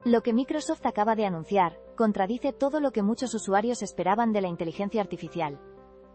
Lo que Microsoft acaba de anunciar contradice todo lo que muchos usuarios esperaban de la inteligencia artificial.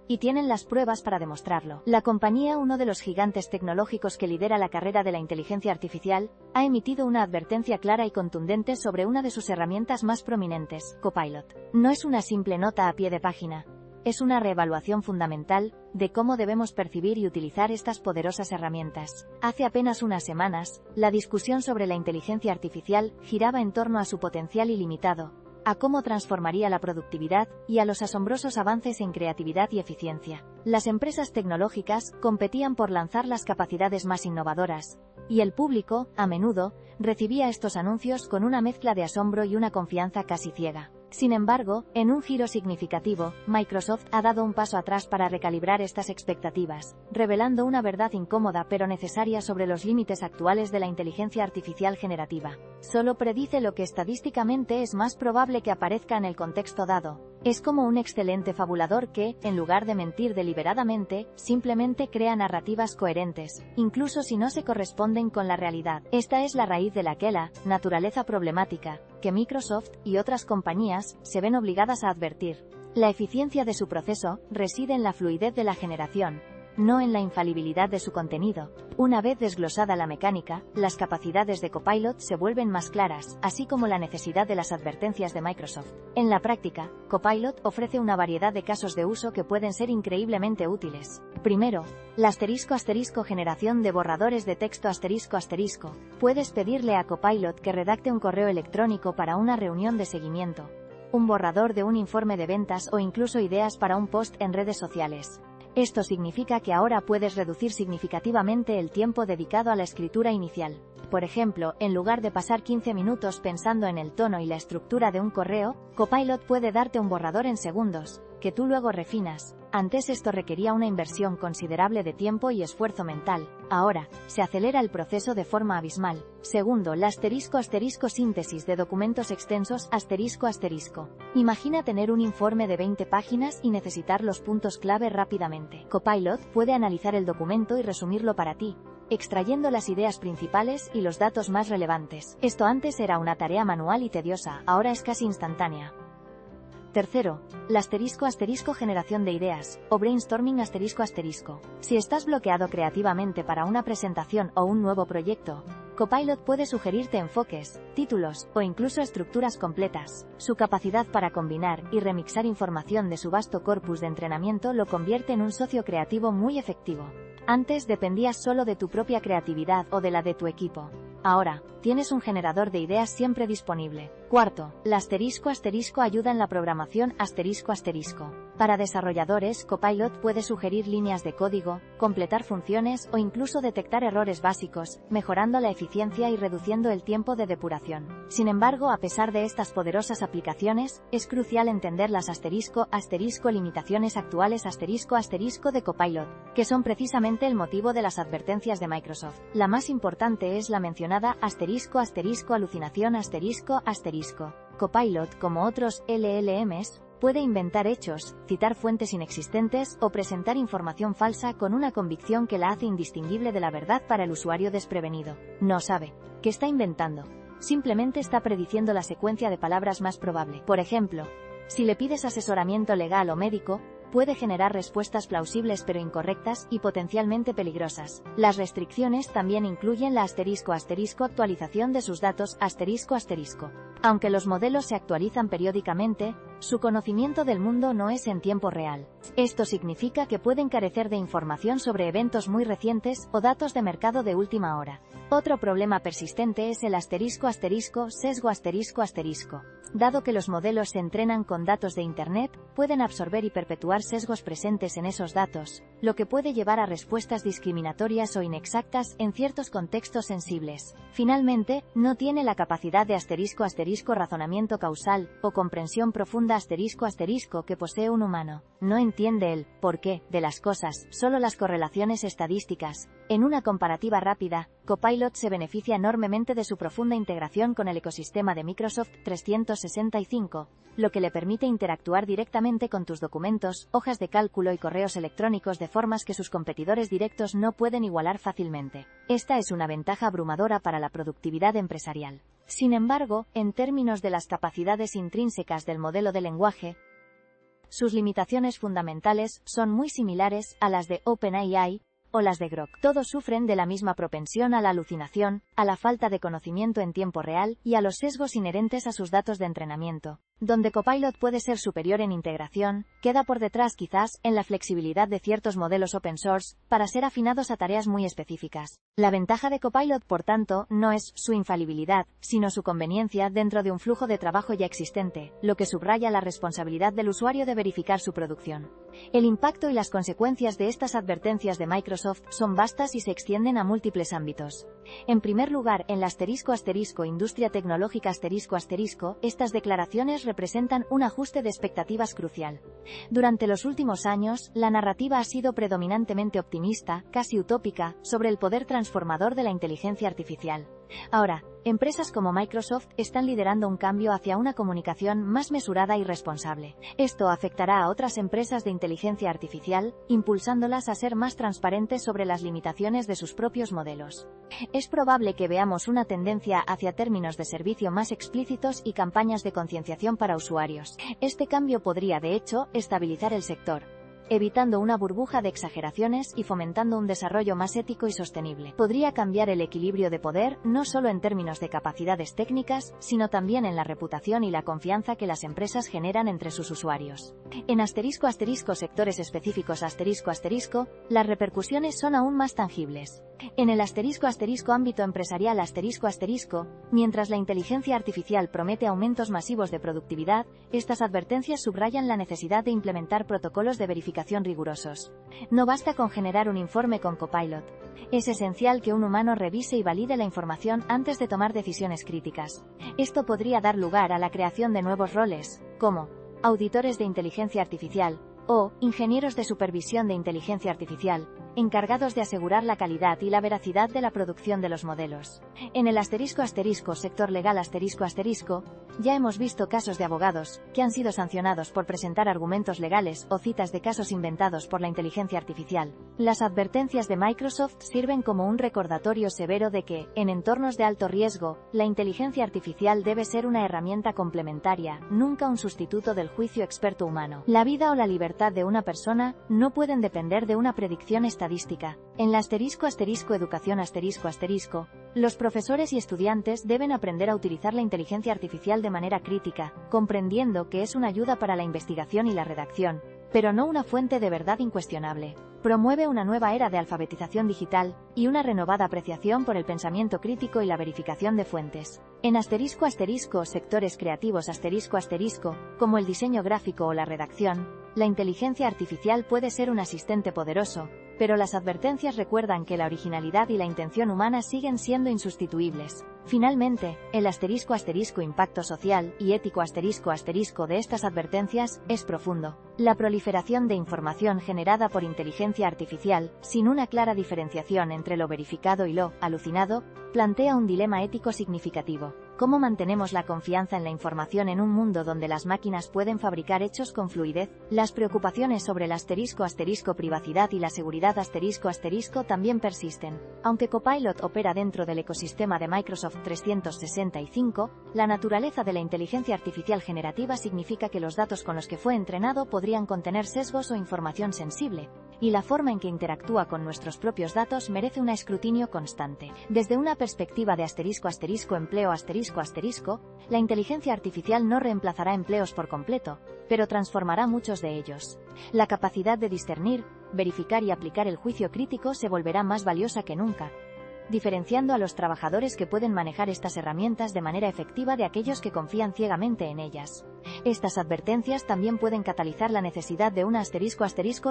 Y tienen las pruebas para demostrarlo. La compañía, uno de los gigantes tecnológicos que lidera la carrera de la inteligencia artificial, ha emitido una advertencia clara y contundente sobre una de sus herramientas más prominentes, Copilot. No es una simple nota a pie de página. Es una reevaluación fundamental de cómo debemos percibir y utilizar estas poderosas herramientas. Hace apenas unas semanas, la discusión sobre la inteligencia artificial giraba en torno a su potencial ilimitado, a cómo transformaría la productividad y a los asombrosos avances en creatividad y eficiencia. Las empresas tecnológicas competían por lanzar las capacidades más innovadoras, y el público, a menudo, recibía estos anuncios con una mezcla de asombro y una confianza casi ciega. Sin embargo, en un giro significativo, Microsoft ha dado un paso atrás para recalibrar estas expectativas, revelando una verdad incómoda pero necesaria sobre los límites actuales de la inteligencia artificial generativa. Solo predice lo que estadísticamente es más probable que aparezca en el contexto dado. Es como un excelente fabulador que, en lugar de mentir deliberadamente, simplemente crea narrativas coherentes, incluso si no se corresponden con la realidad. Esta es la raíz de la naturaleza problemática que Microsoft y otras compañías se ven obligadas a advertir. La eficiencia de su proceso reside en la fluidez de la generación, no en la infalibilidad de su contenido. Una vez desglosada la mecánica, las capacidades de Copilot se vuelven más claras, así como la necesidad de las advertencias de Microsoft. En la práctica, Copilot ofrece una variedad de casos de uso que pueden ser increíblemente útiles. Primero, la generación de borradores de texto ***. Puedes pedirle a Copilot que redacte un correo electrónico para una reunión de seguimiento, un borrador de un informe de ventas o incluso ideas para un post en redes sociales. Esto significa que ahora puedes reducir significativamente el tiempo dedicado a la escritura inicial. Por ejemplo, en lugar de pasar 15 minutos pensando en el tono y la estructura de un correo, Copilot puede darte un borrador en segundos, que tú luego refinas. Antes esto requería una inversión considerable de tiempo y esfuerzo mental. Ahora, se acelera el proceso de forma abismal. Segundo, la síntesis de documentos extensos ***. Imagina tener un informe de 20 páginas y necesitar los puntos clave rápidamente. Copilot puede analizar el documento y resumirlo para ti, extrayendo las ideas principales y los datos más relevantes. Esto antes era una tarea manual y tediosa, ahora es casi instantánea. Tercero, la generación de ideas, o brainstorming ***. Si estás bloqueado creativamente para una presentación o un nuevo proyecto, Copilot puede sugerirte enfoques, títulos, o incluso estructuras completas. Su capacidad para combinar y remixar información de su vasto corpus de entrenamiento lo convierte en un socio creativo muy efectivo. Antes dependías solo de tu propia creatividad o de la de tu equipo. Ahora, tienes un generador de ideas siempre disponible. Cuarto, la ayuda en la programación ***. Para desarrolladores, Copilot puede sugerir líneas de código, completar funciones o incluso detectar errores básicos, mejorando la eficiencia y reduciendo el tiempo de depuración. Sin embargo, a pesar de estas poderosas aplicaciones, es crucial entender las limitaciones actuales de Copilot, que son precisamente el motivo de las advertencias de Microsoft. La más importante es la mencionada alucinación ***. Copilot, como otros LLMs, puede inventar hechos, citar fuentes inexistentes o presentar información falsa con una convicción que la hace indistinguible de la verdad para el usuario desprevenido. No sabe qué está inventando. Simplemente está prediciendo la secuencia de palabras más probable. Por ejemplo, si le pides asesoramiento legal o médico, puede generar respuestas plausibles pero incorrectas y potencialmente peligrosas. Las restricciones también incluyen la actualización de sus datos ***. Aunque los modelos se actualizan periódicamente, su conocimiento del mundo no es en tiempo real. Esto significa que pueden carecer de información sobre eventos muy recientes o datos de mercado de última hora. Otro problema persistente es el sesgo ***. Dado que los modelos se entrenan con datos de Internet, pueden absorber y perpetuar sesgos presentes en esos datos, lo que puede llevar a respuestas discriminatorias o inexactas en ciertos contextos sensibles. Finalmente, no tiene la capacidad de razonamiento causal o comprensión profunda que posee un humano. No entiende el porqué de las cosas, solo las correlaciones estadísticas. En una comparativa rápida, Copilot se beneficia enormemente de su profunda integración con el ecosistema de Microsoft 365, lo que le permite interactuar directamente con tus documentos, hojas de cálculo y correos electrónicos de formas que sus competidores directos no pueden igualar fácilmente. Esta es una ventaja abrumadora para la productividad empresarial. Sin embargo, en términos de las capacidades intrínsecas del modelo de lenguaje, sus limitaciones fundamentales son muy similares a las de OpenAI o las de Grok. Todos sufren de la misma propensión a la alucinación, a la falta de conocimiento en tiempo real y a los sesgos inherentes a sus datos de entrenamiento. Donde Copilot puede ser superior en integración, queda por detrás quizás en la flexibilidad de ciertos modelos open source para ser afinados a tareas muy específicas. La ventaja de Copilot, por tanto, no es su infalibilidad, sino su conveniencia dentro de un flujo de trabajo ya existente, lo que subraya la responsabilidad del usuario de verificar su producción. El impacto y las consecuencias de estas advertencias de Microsoft son vastas y se extienden a múltiples ámbitos. En primer lugar, en la industria tecnológica estas declaraciones representan un ajuste de expectativas crucial. Durante los últimos años, la narrativa ha sido predominantemente optimista, casi utópica, sobre el poder transformador de la inteligencia artificial. Ahora, empresas como Microsoft están liderando un cambio hacia una comunicación más mesurada y responsable. Esto afectará a otras empresas de inteligencia artificial, impulsándolas a ser más transparentes sobre las limitaciones de sus propios modelos. Es probable que veamos una tendencia hacia términos de servicio más explícitos y campañas de concienciación para usuarios. Este cambio podría, de hecho, estabilizar el sector, evitando una burbuja de exageraciones y fomentando un desarrollo más ético y sostenible. Podría cambiar el equilibrio de poder, no solo en términos de capacidades técnicas, sino también en la reputación y la confianza que las empresas generan entre sus usuarios. En sectores específicos las repercusiones son aún más tangibles. En el ámbito empresarial mientras la inteligencia artificial promete aumentos masivos de productividad, estas advertencias subrayan la necesidad de implementar protocolos de verificación rigurosos. No basta con generar un informe con Copilot. Es esencial que un humano revise y valide la información antes de tomar decisiones críticas. Esto podría dar lugar a la creación de nuevos roles, como auditores de inteligencia artificial o ingenieros de supervisión de inteligencia artificial, encargados de asegurar la calidad y la veracidad de la producción de los modelos. En el sector legal ya hemos visto casos de abogados que han sido sancionados por presentar argumentos legales o citas de casos inventados por la inteligencia artificial. Las advertencias de Microsoft sirven como un recordatorio severo de que, en entornos de alto riesgo, la inteligencia artificial debe ser una herramienta complementaria, nunca un sustituto del juicio experto humano. La vida o la libertad de una persona no pueden depender de una predicción estadística. En la educación los profesores y estudiantes deben aprender a utilizar la inteligencia artificial de manera crítica, comprendiendo que es una ayuda para la investigación y la redacción, pero no una fuente de verdad incuestionable. Promueve una nueva era de alfabetización digital y una renovada apreciación por el pensamiento crítico y la verificación de fuentes. En sectores creativos como el diseño gráfico o la redacción, la inteligencia artificial puede ser un asistente poderoso, pero las advertencias recuerdan que la originalidad y la intención humana siguen siendo insustituibles. Finalmente, el impacto social y ético de estas advertencias es profundo. La proliferación de información generada por inteligencia artificial, sin una clara diferenciación entre lo verificado y lo alucinado, plantea un dilema ético significativo. ¿Cómo mantenemos la confianza en la información en un mundo donde las máquinas pueden fabricar hechos con fluidez? Las preocupaciones sobre el privacidad y la seguridad también persisten. Aunque Copilot opera dentro del ecosistema de Microsoft 365, la naturaleza de la inteligencia artificial generativa significa que los datos con los que fue entrenado podrían contener sesgos o información sensible, y la forma en que interactúa con nuestros propios datos merece un escrutinio constante. Desde una perspectiva de empleo la inteligencia artificial no reemplazará empleos por completo, pero transformará muchos de ellos. La capacidad de discernir, verificar y aplicar el juicio crítico se volverá más valiosa que nunca, diferenciando a los trabajadores que pueden manejar estas herramientas de manera efectiva de aquellos que confían ciegamente en ellas. Estas advertencias también pueden catalizar la necesidad de una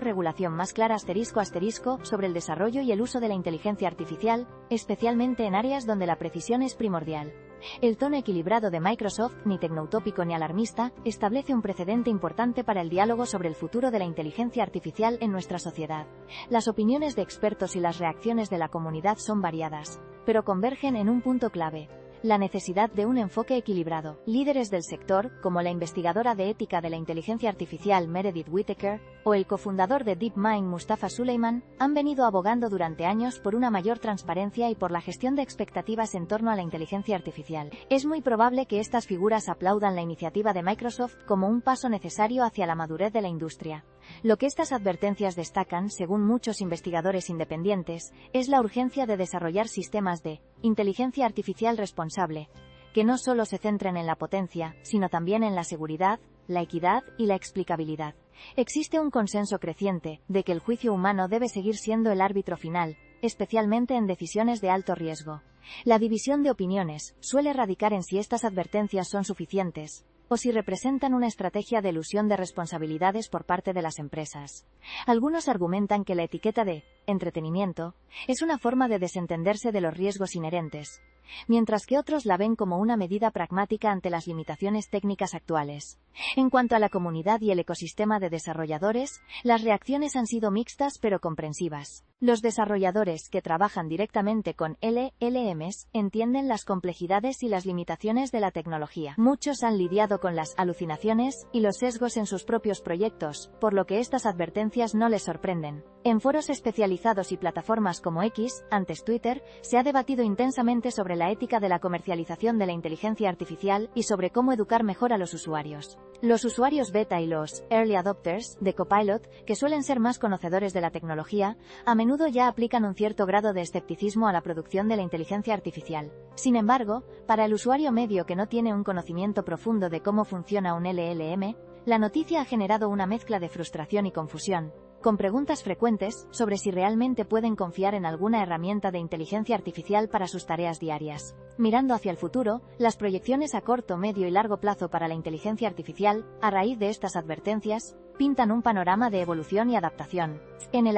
regulación más clara sobre el desarrollo y el uso de la inteligencia artificial, especialmente en áreas donde la precisión es primordial. El tono equilibrado de Microsoft, ni tecnoutópico ni alarmista, establece un precedente importante para el diálogo sobre el futuro de la inteligencia artificial en nuestra sociedad. Las opiniones de expertos y las reacciones de la comunidad son variadas, pero convergen en un punto clave. la necesidad de un enfoque equilibrado. Líderes del sector, como la investigadora de ética de la inteligencia artificial Meredith Whittaker, o el cofundador de DeepMind Mustafa Suleyman, han venido abogando durante años por una mayor transparencia y por la gestión de expectativas en torno a la inteligencia artificial. Es muy probable que estas figuras aplaudan la iniciativa de Microsoft como un paso necesario hacia la madurez de la industria. Lo que estas advertencias destacan, según muchos investigadores independientes, es la urgencia de desarrollar sistemas de inteligencia artificial responsable, que no solo se centren en la potencia, sino también en la seguridad, la equidad y la explicabilidad. Existe un consenso creciente de que el juicio humano debe seguir siendo el árbitro final, especialmente en decisiones de alto riesgo. La división de opiniones suele radicar en si estas advertencias son suficientes, o si representan una estrategia de elusión de responsabilidades por parte de las empresas. Algunos argumentan que la etiqueta de entretenimiento es una forma de desentenderse de los riesgos inherentes, mientras que otros la ven como una medida pragmática ante las limitaciones técnicas actuales. En cuanto a la comunidad y el ecosistema de desarrolladores, las reacciones han sido mixtas pero comprensivas. Los desarrolladores que trabajan directamente con LLMs entienden las complejidades y las limitaciones de la tecnología. Muchos han lidiado con las alucinaciones y los sesgos en sus propios proyectos, por lo que estas advertencias no les sorprenden. En foros especializados y plataformas como X, antes Twitter, se ha debatido intensamente sobre la ética de la comercialización de la inteligencia artificial y sobre cómo educar mejor a los usuarios. Los usuarios beta y los early adopters de Copilot, que suelen ser más conocedores de la tecnología, a menudo ya aplican un cierto grado de escepticismo a la producción de la inteligencia artificial. Sin embargo, para el usuario medio que no tiene un conocimiento profundo de cómo funciona un LLM, la noticia ha generado una mezcla de frustración y confusión, con preguntas frecuentes sobre si realmente pueden confiar en alguna herramienta de inteligencia artificial para sus tareas diarias. Mirando hacia el futuro, las proyecciones a corto, medio y largo plazo para la inteligencia artificial, a raíz de estas advertencias, pintan un panorama de evolución y adaptación. En el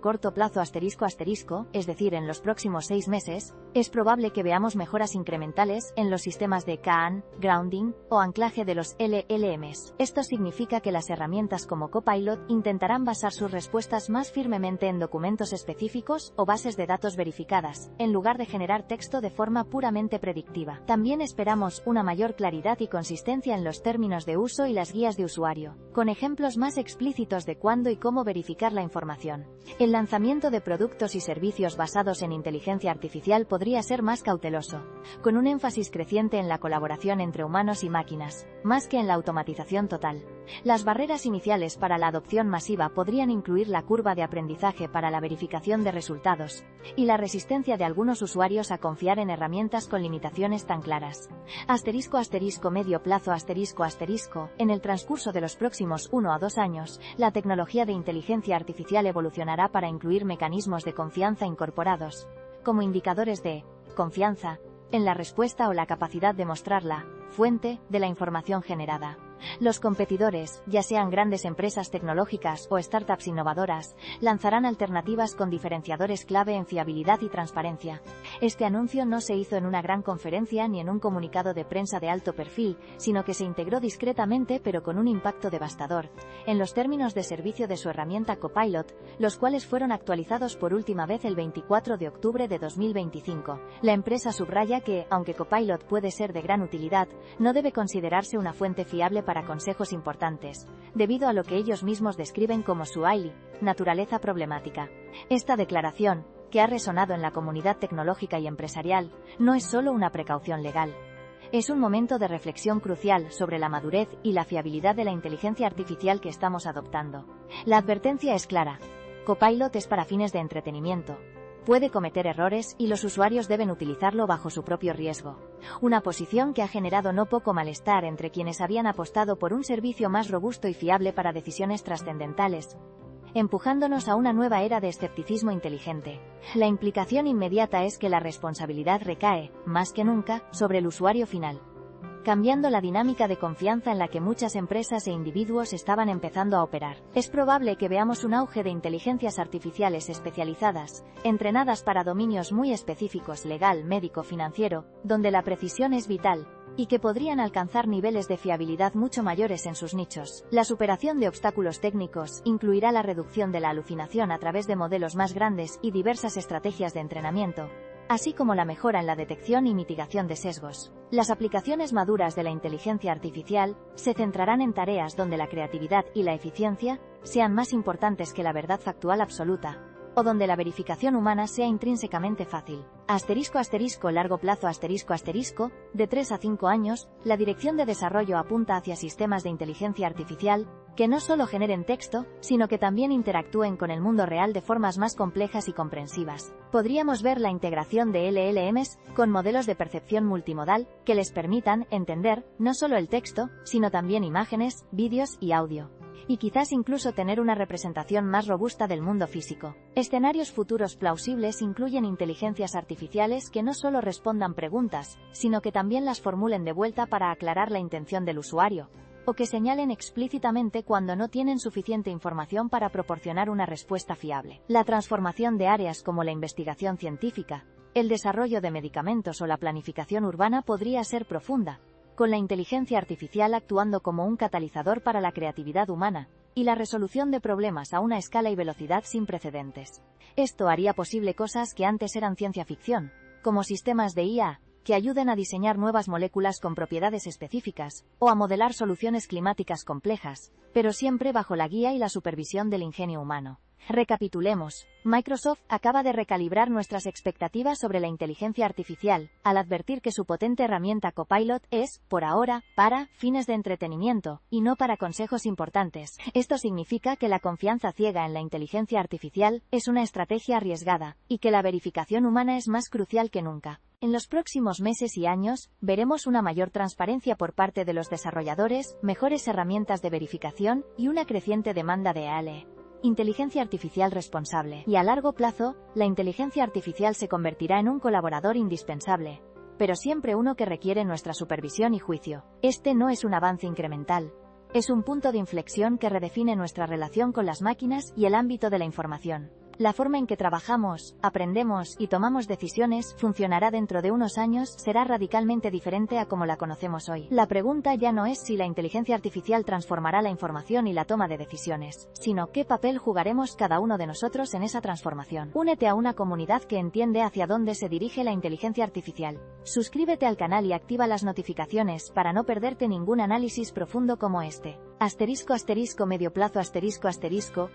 corto plazo es decir, en los próximos 6 meses, es probable que veamos mejoras incrementales en los sistemas de KAN, grounding o anclaje de los LLMs. Esto significa que las herramientas como Copilot intentarán basar sus respuestas más firmemente en documentos específicos o bases de datos verificadas, en lugar de generar texto de forma puramente predictiva. También esperamos una mayor claridad y consistencia en los términos de uso y las guías de usuario, con ejemplos más explícitos de cuándo y cómo verificar la información. El lanzamiento de productos y servicios basados en inteligencia artificial podría ser más cauteloso, con un énfasis creciente en la colaboración entre humanos y máquinas, más que en la automatización total. Las barreras iniciales para la adopción masiva podrían incluir la curva de aprendizaje para la verificación de resultados, y la resistencia de algunos usuarios a confiar en herramientas con limitaciones tan claras. Medio plazo en el transcurso de los próximos 1 a 2 años, la tecnología de inteligencia artificial evolucionará para incluir mecanismos de confianza incorporados, como indicadores de confianza en la respuesta o la capacidad de mostrar la fuente de la información generada. Los competidores, ya sean grandes empresas tecnológicas o startups innovadoras, lanzarán alternativas con diferenciadores clave en fiabilidad y transparencia. Este anuncio no se hizo en una gran conferencia ni en un comunicado de prensa de alto perfil, sino que se integró discretamente pero con un impacto devastador, en los términos de servicio de su herramienta Copilot, los cuales fueron actualizados por última vez el 24 de octubre de 2025. La empresa subraya que, aunque Copilot puede ser de gran utilidad, no debe considerarse una fuente fiable para consejos importantes, debido a lo que ellos mismos describen como su naturaleza problemática. Esta declaración, que ha resonado en la comunidad tecnológica y empresarial, no es solo una precaución legal. Es un momento de reflexión crucial sobre la madurez y la fiabilidad de la inteligencia artificial que estamos adoptando. La advertencia es clara. Copilot es para fines de entretenimiento. Puede cometer errores y los usuarios deben utilizarlo bajo su propio riesgo. Una posición que ha generado no poco malestar entre quienes habían apostado por un servicio más robusto y fiable para decisiones trascendentales, empujándonos a una nueva era de escepticismo inteligente. La implicación inmediata es que la responsabilidad recae, más que nunca, sobre el usuario final, cambiando la dinámica de confianza en la que muchas empresas e individuos estaban empezando a operar. Es probable que veamos un auge de inteligencias artificiales especializadas, entrenadas para dominios muy específicos legal, médico, financiero, donde la precisión es vital, y que podrían alcanzar niveles de fiabilidad mucho mayores en sus nichos. La superación de obstáculos técnicos incluirá la reducción de la alucinación a través de modelos más grandes y diversas estrategias de entrenamiento, así como la mejora en la detección y mitigación de sesgos. Las aplicaciones maduras de la inteligencia artificial se centrarán en tareas donde la creatividad y la eficiencia sean más importantes que la verdad factual absoluta, o donde la verificación humana sea intrínsecamente fácil. Largo plazo de 3 a 5 años, la dirección de desarrollo apunta hacia sistemas de inteligencia artificial que no solo generen texto, sino que también interactúen con el mundo real de formas más complejas y comprensivas. Podríamos ver la integración de LLMs con modelos de percepción multimodal que les permitan entender no solo el texto, sino también imágenes, vídeos y audio. Y quizás incluso tener una representación más robusta del mundo físico. Escenarios futuros plausibles incluyen inteligencias artificiales que no solo respondan preguntas, sino que también las formulen de vuelta para aclarar la intención del usuario, o que señalen explícitamente cuando no tienen suficiente información para proporcionar una respuesta fiable. La transformación de áreas como la investigación científica, el desarrollo de medicamentos o la planificación urbana podría ser profunda, con la inteligencia artificial actuando como un catalizador para la creatividad humana y la resolución de problemas a una escala y velocidad sin precedentes. Esto haría posible cosas que antes eran ciencia ficción, como sistemas de IA que ayuden a diseñar nuevas moléculas con propiedades específicas, o a modelar soluciones climáticas complejas, pero siempre bajo la guía y la supervisión del ingenio humano. Recapitulemos. Microsoft acaba de recalibrar nuestras expectativas sobre la inteligencia artificial, al advertir que su potente herramienta Copilot es, por ahora, para fines de entretenimiento, y no para consejos importantes. Esto significa que la confianza ciega en la inteligencia artificial es una estrategia arriesgada, y que la verificación humana es más crucial que nunca. En los próximos meses y años, veremos una mayor transparencia por parte de los desarrolladores, mejores herramientas de verificación, y una creciente demanda de AI. Inteligencia artificial responsable. Y a largo plazo, la inteligencia artificial se convertirá en un colaborador indispensable, pero siempre uno que requiere nuestra supervisión y juicio. Este no es un avance incremental. Es un punto de inflexión que redefine nuestra relación con las máquinas y el ámbito de la información. La forma en que trabajamos, aprendemos y tomamos decisiones funcionará dentro de unos años, será radicalmente diferente a como la conocemos hoy. La pregunta ya no es si la inteligencia artificial transformará la información y la toma de decisiones, sino qué papel jugaremos cada uno de nosotros en esa transformación. Únete a una comunidad que entiende hacia dónde se dirige la inteligencia artificial. Suscríbete al canal y activa las notificaciones para no perderte ningún análisis profundo como este. Medio plazo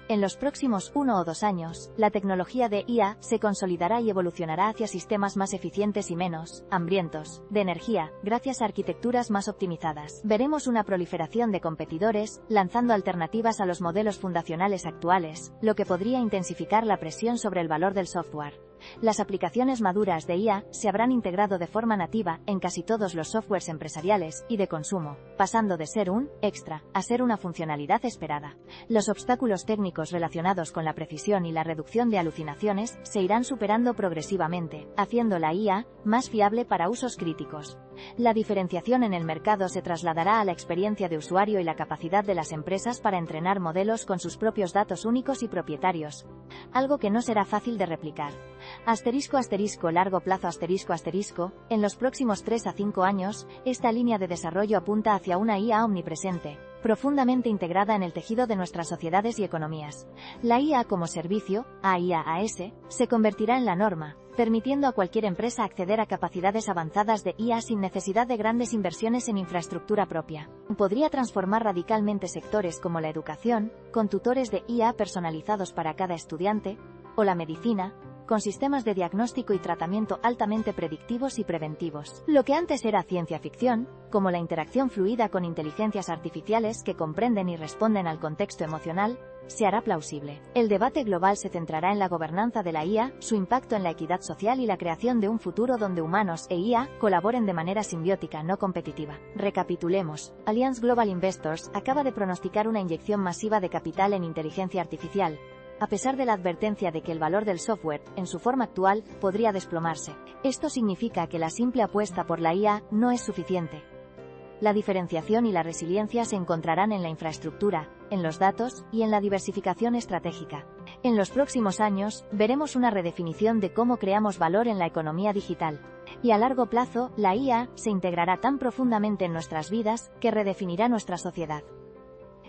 en los próximos 1 o 2 años, la tecnología de IA se consolidará y evolucionará hacia sistemas más eficientes y menos hambrientos de energía, gracias a arquitecturas más optimizadas. Veremos una proliferación de competidores, lanzando alternativas a los modelos fundacionales actuales, lo que podría intensificar la presión sobre el valor del software. Las aplicaciones maduras de IA se habrán integrado de forma nativa en casi todos los softwares empresariales y de consumo, pasando de ser un extra a ser una funcionalidad esperada. Los obstáculos técnicos relacionados con la precisión y la reducción de alucinaciones se irán superando progresivamente, haciendo la IA más fiable para usos críticos. La diferenciación en el mercado se trasladará a la experiencia de usuario y la capacidad de las empresas para entrenar modelos con sus propios datos únicos y propietarios, algo que no será fácil de replicar. Largo plazo en los próximos 3 a 5 años, esta línea de desarrollo apunta hacia una IA omnipresente, profundamente integrada en el tejido de nuestras sociedades y economías. La IA como servicio, AIaaS, se convertirá en la norma, permitiendo a cualquier empresa acceder a capacidades avanzadas de IA sin necesidad de grandes inversiones en infraestructura propia. Podría transformar radicalmente sectores como la educación, con tutores de IA personalizados para cada estudiante, o la medicina, con sistemas de diagnóstico y tratamiento altamente predictivos y preventivos. Lo que antes era ciencia ficción, como la interacción fluida con inteligencias artificiales que comprenden y responden al contexto emocional, se hará plausible. El debate global se centrará en la gobernanza de la IA, su impacto en la equidad social y la creación de un futuro donde humanos e IA colaboren de manera simbiótica, no competitiva. Recapitulemos. Allianz Global Investors acaba de pronosticar una inyección masiva de capital en inteligencia artificial, a pesar de la advertencia de que el valor del software, en su forma actual, podría desplomarse. Esto significa que la simple apuesta por la IA no es suficiente. La diferenciación y la resiliencia se encontrarán en la infraestructura, en los datos y en la diversificación estratégica. En los próximos años, veremos una redefinición de cómo creamos valor en la economía digital. Y a largo plazo, la IA se integrará tan profundamente en nuestras vidas que redefinirá nuestra sociedad.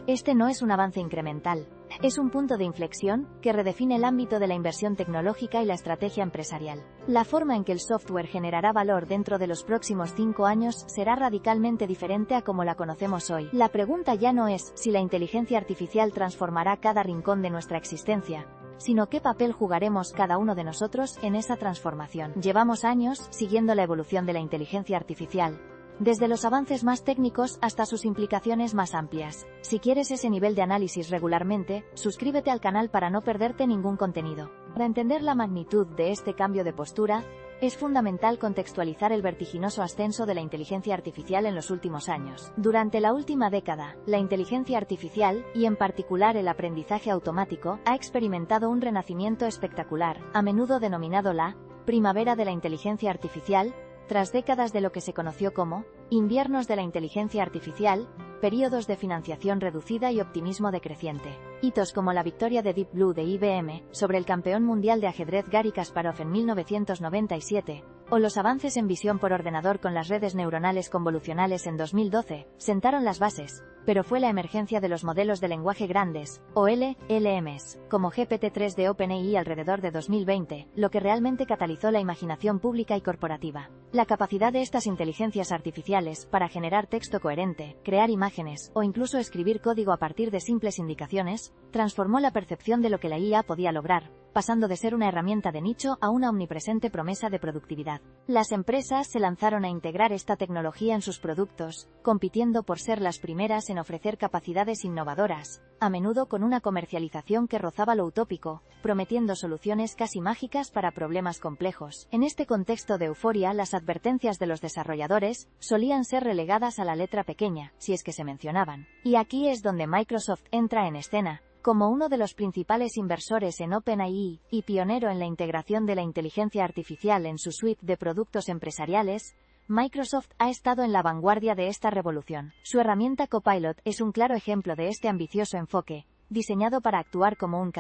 Este no es un avance incremental. Es un punto de inflexión que redefine el ámbito de la inversión tecnológica y la estrategia empresarial. La forma en que el software generará valor dentro de los próximos 5 años será radicalmente diferente a como la conocemos hoy. La pregunta ya no es si la inteligencia artificial transformará cada rincón de nuestra existencia, sino qué papel jugaremos cada uno de nosotros en esa transformación. Llevamos años siguiendo la evolución de la inteligencia artificial, desde los avances más técnicos hasta sus implicaciones más amplias. Si quieres ese nivel de análisis regularmente, suscríbete al canal para no perderte ningún contenido. Para entender la magnitud de este cambio de postura, es fundamental contextualizar el vertiginoso ascenso de la inteligencia artificial en los últimos años. Durante la última década, la inteligencia artificial, y en particular el aprendizaje automático, ha experimentado un renacimiento espectacular, a menudo denominado la primavera de la inteligencia artificial, tras décadas de lo que se conoció como inviernos de la inteligencia artificial, periodos de financiación reducida y optimismo decreciente. Hitos como la victoria de Deep Blue de IBM sobre el campeón mundial de ajedrez Garry Kasparov en 1997, o los avances en visión por ordenador con las redes neuronales convolucionales en 2012, sentaron las bases, pero fue la emergencia de los modelos de lenguaje grandes, o LLMs, como GPT-3 de OpenAI alrededor de 2020, lo que realmente catalizó la imaginación pública y corporativa. La capacidad de estas inteligencias artificiales para generar texto coherente, crear imágenes, o incluso escribir código a partir de simples indicaciones, transformó la percepción de lo que la IA podía lograr, pasando de ser una herramienta de nicho a una omnipresente promesa de productividad. Las empresas se lanzaron a integrar esta tecnología en sus productos, compitiendo por ser las primeras en ofrecer capacidades innovadoras, a menudo con una comercialización que rozaba lo utópico, prometiendo soluciones casi mágicas para problemas complejos. En este contexto de euforia, las advertencias de los desarrolladores solían ser relegadas a la letra pequeña, si es que se mencionaban. Y aquí es donde Microsoft entra en escena. Como uno de los principales inversores en OpenAI, y pionero en la integración de la inteligencia artificial en su suite de productos empresariales, Microsoft ha estado en la vanguardia de esta revolución. Su herramienta Copilot es un claro ejemplo de este ambicioso enfoque, diseñado para actuar como un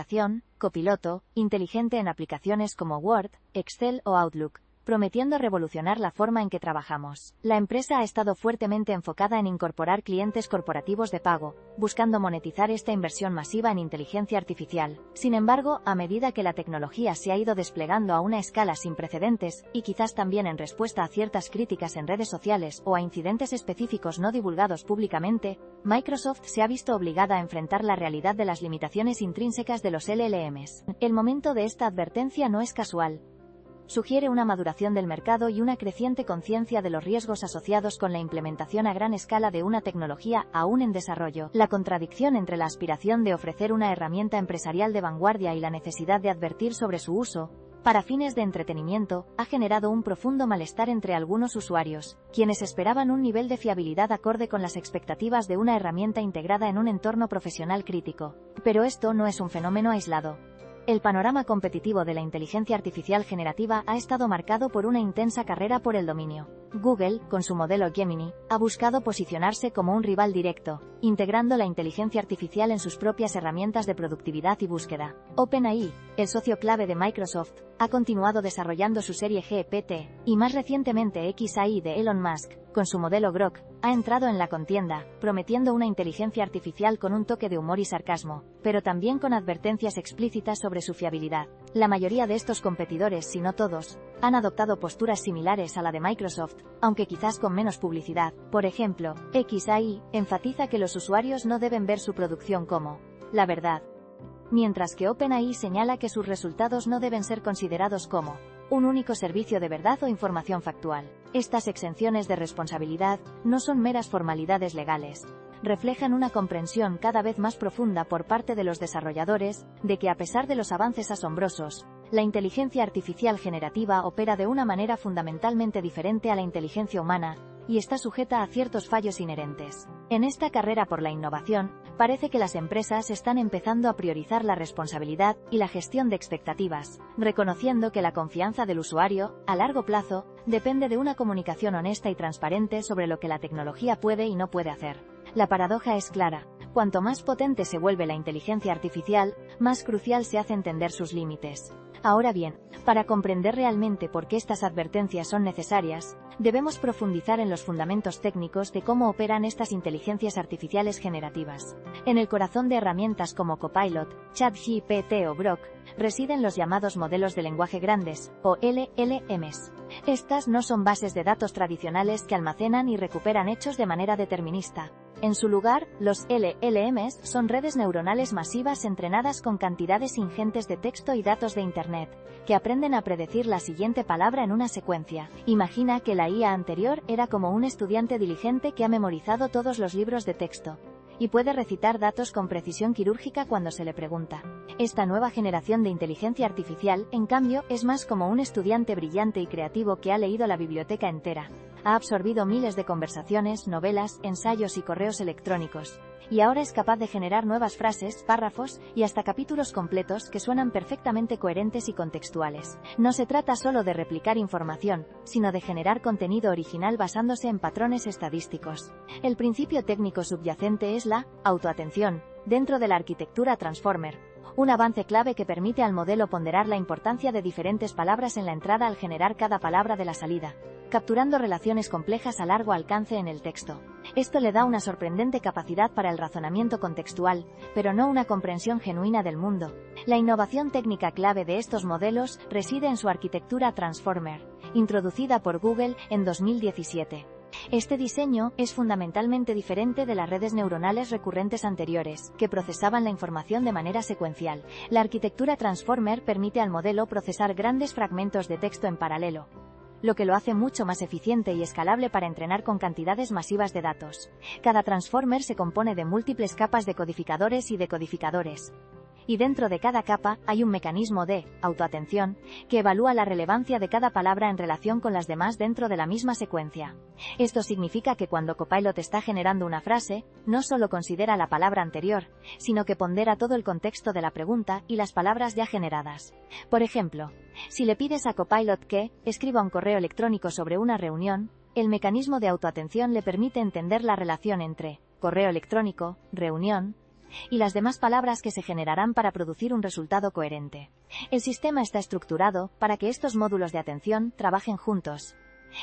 copiloto inteligente en aplicaciones como Word, Excel o Outlook, prometiendo revolucionar la forma en que trabajamos. La empresa ha estado fuertemente enfocada en incorporar clientes corporativos de pago, buscando monetizar esta inversión masiva en inteligencia artificial. Sin embargo, a medida que la tecnología se ha ido desplegando a una escala sin precedentes, y quizás también en respuesta a ciertas críticas en redes sociales o a incidentes específicos no divulgados públicamente, Microsoft se ha visto obligada a enfrentar la realidad de las limitaciones intrínsecas de los LLMs. El momento de esta advertencia no es casual. Sugiere una maduración del mercado y una creciente conciencia de los riesgos asociados con la implementación a gran escala de una tecnología aún en desarrollo. La contradicción entre la aspiración de ofrecer una herramienta empresarial de vanguardia y la necesidad de advertir sobre su uso, para fines de entretenimiento, ha generado un profundo malestar entre algunos usuarios, quienes esperaban un nivel de fiabilidad acorde con las expectativas de una herramienta integrada en un entorno profesional crítico. Pero esto no es un fenómeno aislado. El panorama competitivo de la inteligencia artificial generativa ha estado marcado por una intensa carrera por el dominio. Google, con su modelo Gemini, ha buscado posicionarse como un rival directo, integrando la inteligencia artificial en sus propias herramientas de productividad y búsqueda. OpenAI, el socio clave de Microsoft, ha continuado desarrollando su serie GPT, y más recientemente xAI de Elon Musk, con su modelo Grok, ha entrado en la contienda, prometiendo una inteligencia artificial con un toque de humor y sarcasmo, pero también con advertencias explícitas sobre su fiabilidad. La mayoría de estos competidores, si no todos, han adoptado posturas similares a la de Microsoft, aunque quizás con menos publicidad. Por ejemplo, xAI enfatiza que los usuarios no deben ver su producción como la verdad, mientras que OpenAI señala que sus resultados no deben ser considerados como un único servicio de verdad o información factual. Estas exenciones de responsabilidad no son meras formalidades legales. Reflejan una comprensión cada vez más profunda por parte de los desarrolladores, de que a pesar de los avances asombrosos, la inteligencia artificial generativa opera de una manera fundamentalmente diferente a la inteligencia humana, y está sujeta a ciertos fallos inherentes. En esta carrera por la innovación, parece que las empresas están empezando a priorizar la responsabilidad y la gestión de expectativas, reconociendo que la confianza del usuario, a largo plazo, depende de una comunicación honesta y transparente sobre lo que la tecnología puede y no puede hacer. La paradoja es clara. Cuanto más potente se vuelve la inteligencia artificial, más crucial se hace entender sus límites. Ahora bien, para comprender realmente por qué estas advertencias son necesarias, debemos profundizar en los fundamentos técnicos de cómo operan estas inteligencias artificiales generativas. En el corazón de herramientas como Copilot, ChatGPT o Grok, residen los llamados modelos de lenguaje grandes, o LLMs. Estas no son bases de datos tradicionales que almacenan y recuperan hechos de manera determinista. En su lugar, los LLMs son redes neuronales masivas entrenadas con cantidades ingentes de texto y datos de Internet, que aprenden a predecir la siguiente palabra en una secuencia. Imagina que la IA anterior era como un estudiante diligente que ha memorizado todos los libros de texto y puede recitar datos con precisión quirúrgica cuando se le pregunta. Esta nueva generación de inteligencia artificial, en cambio, es más como un estudiante brillante y creativo que ha leído la biblioteca entera. Ha absorbido miles de conversaciones, novelas, ensayos y correos electrónicos, y ahora es capaz de generar nuevas frases, párrafos y hasta capítulos completos que suenan perfectamente coherentes y contextuales. No se trata solo de replicar información, sino de generar contenido original basándose en patrones estadísticos. El principio técnico subyacente es la autoatención, dentro de la arquitectura Transformer, un avance clave que permite al modelo ponderar la importancia de diferentes palabras en la entrada al generar cada palabra de la salida, capturando relaciones complejas a largo alcance en el texto. Esto le da una sorprendente capacidad para el razonamiento contextual, pero no una comprensión genuina del mundo. La innovación técnica clave de estos modelos reside en su arquitectura Transformer, introducida por Google en 2017. Este diseño es fundamentalmente diferente de las redes neuronales recurrentes anteriores, que procesaban la información de manera secuencial. La arquitectura Transformer permite al modelo procesar grandes fragmentos de texto en paralelo, lo que lo hace mucho más eficiente y escalable para entrenar con cantidades masivas de datos. Cada Transformer se compone de múltiples capas de codificadores y decodificadores, y dentro de cada capa hay un mecanismo de autoatención que evalúa la relevancia de cada palabra en relación con las demás dentro de la misma secuencia. Esto significa que cuando Copilot está generando una frase, no solo considera la palabra anterior, sino que pondera todo el contexto de la pregunta y las palabras ya generadas. Por ejemplo, si le pides a Copilot que escriba un correo electrónico sobre una reunión, el mecanismo de autoatención le permite entender la relación entre correo electrónico, reunión, y las demás palabras que se generarán para producir un resultado coherente. El sistema está estructurado para que estos módulos de atención trabajen juntos,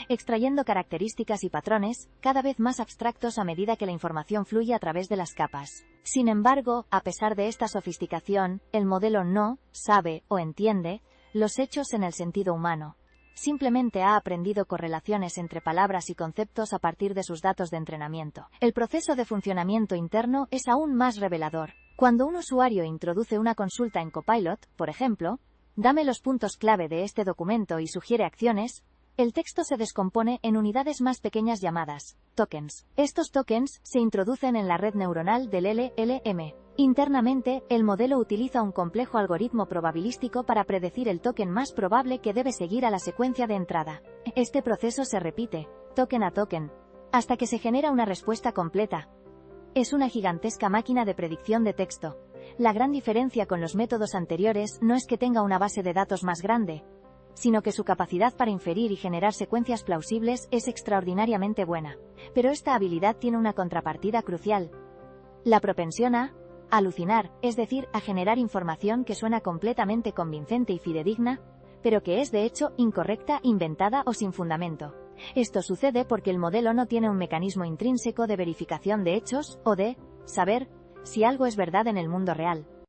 extrayendo características y patrones cada vez más abstractos a medida que la información fluye a través de las capas. Sin embargo, a pesar de esta sofisticación, el modelo no sabe o entiende los hechos en el sentido humano. Simplemente ha aprendido correlaciones entre palabras y conceptos a partir de sus datos de entrenamiento. El proceso de funcionamiento interno es aún más revelador. Cuando un usuario introduce una consulta en Copilot, por ejemplo, dame los puntos clave de este documento y sugiere acciones, el texto se descompone en unidades más pequeñas llamadas tokens. Estos tokens se introducen en la red neuronal del LLM. Internamente, el modelo utiliza un complejo algoritmo probabilístico para predecir el token más probable que debe seguir a la secuencia de entrada. Este proceso se repite, token a token, hasta que se genera una respuesta completa. Es una gigantesca máquina de predicción de texto. La gran diferencia con los métodos anteriores no es que tenga una base de datos más grande, sino que su capacidad para inferir y generar secuencias plausibles es extraordinariamente buena. Pero esta habilidad tiene una contrapartida crucial: la propensión a alucinar, es decir, a generar información que suena completamente convincente y fidedigna, pero que es de hecho incorrecta, inventada o sin fundamento. Esto sucede porque el modelo no tiene un mecanismo intrínseco de verificación de hechos, o de saber si algo es verdad en el mundo real.